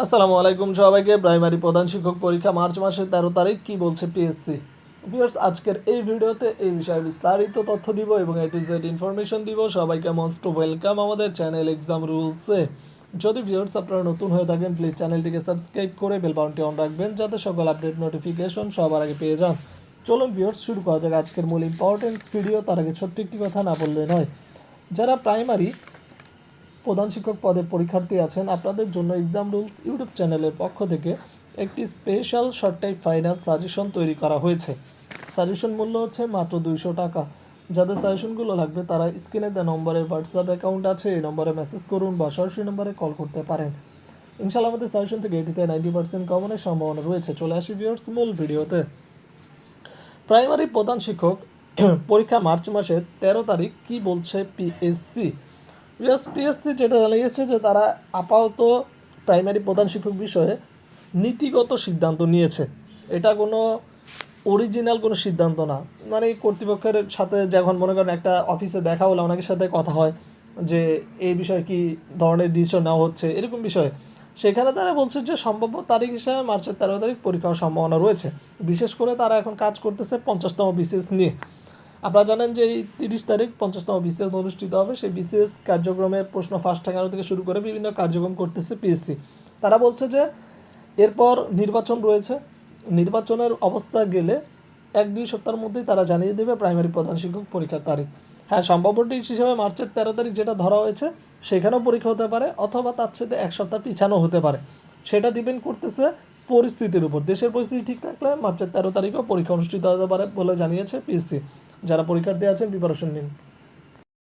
আসসালামু আলাইকুম সবাইকে। প্রাইমারি প্রধান শিক্ষক পরীক্ষা মার্চ মাসের 13 তারিখ কি বলছে পিএসসি। ভিউয়ার্স, আজকের এই ভিডিওতে এই বিষয়ে বিস্তারিত তথ্য দিব এবং এ টু জেড ইনফরমেশন দিব। সবাইকে মোস্ট ওয়েলকাম আমাদের চ্যানেল এক্সাম রুলসে। যদি ভিউয়ার্স আপনারা নতুন হয়ে থাকেন, প্লিজ চ্যানেলটিকে সাবস্ক্রাইব করে বেল বাটনটি অন রাখবেন যাতে সকল আপডেট নোটিফিকেশন সবার আগে পেয়ে যান। চলুন ভিউয়ার্স, শুরু করা যাক আজকের মূল ইম্পর্টেন্স ভিডিও। তার আগে ছোট্ট একটি কথা না বললে নয়, যারা প্রাইমারি প্রধান শিক্ষক পদের পরীক্ষার্থী আছেন, আপনাদের জন্য এক্সাম রুলস ইউটিউব চ্যানেলের পক্ষ থেকে একটি special short type final suggestion তৈরি করা হয়েছে। সাজেশন মূল্য হচ্ছে মাত্র 200 টাকা। যাদের সাজেশনগুলো লাগবে তারা স্ক্রিনে দেওয়া নম্বরে হোয়াটসঅ্যাপ অ্যাকাউন্ট আছে, এই নম্বরে মেসেজ করুন বা সরাসরি নম্বরে কল করতে পারেন। ইনশাআল্লাহ আমাদের সাজেশন থেকে এটিতে 90% কমনের সম্ভাবনা রয়েছে। চলে আসি ভিউয়ার্স মূল ভিডিওতে। প্রাইমারি প্রধান শিক্ষক পরীক্ষা মার্চ মাসের 13 তারিখ কি বলছে পিএসসি। পিএসসি যেটা জানিয়েছে যে তারা আপাতত প্রাইমারি প্রধান শিক্ষক বিষয়ে নীতিগত সিদ্ধান্ত নিয়েছে। এটা কোনো অরিজিনাল কোনো সিদ্ধান্ত না। মানে কর্তৃপক্ষের সাথে যখন মনে করেন একটা অফিসে দেখা হলে অনেকের সাথে কথা হয় যে এই বিষয়ে কী ধরনের ডিসিশন নেওয়া হচ্ছে, এরকম বিষয়ে। সেখানে তারা বলছে যে সম্ভাব্য তারিখ হিসাবে মার্চের 13 তারিখ পরীক্ষার সম্ভাবনা রয়েছে। বিশেষ করে তারা এখন কাজ করতেছে 50তম বিসিএস নিয়ে। আপনারা জানেন যে এই 30 তারিখ 50তম বিসিএস অনুষ্ঠিত হবে। সেই বিসিএস কার্যক্রমের প্রশ্ন ফাঁস ঠেকানো থেকে শুরু করে বিভিন্ন কার্যক্রম করতেছে পিএসসি। তারা বলছে যে এরপর নির্বাচন রয়েছে, নির্বাচনের অবস্থা গেলে 1-2 সপ্তাহের মধ্যেই তারা জানিয়ে দেবে প্রাইমারি প্রধান শিক্ষক পরীক্ষার তারিখ। হ্যাঁ, সম্ভাব্য ডেট হিসেবে মার্চের 13 তারিখ যেটা ধরা হয়েছে সেখানেও পরীক্ষা হতে পারে, অথবা তার সাথে 1 সপ্তাহ পিছানো হতে পারে। সেটা ডিপেন্ড করতেছে পরিস্থিতির উপর। দেশের পরিস্থিতি ঠিক থাকলে মার্চের 13 তারিখেও পরীক্ষা অনুষ্ঠিত হতে পারে বলে জানিয়েছে পিএসসি। যারা পরীক্ষার্থী আছেন প্রিপারেশন নিন।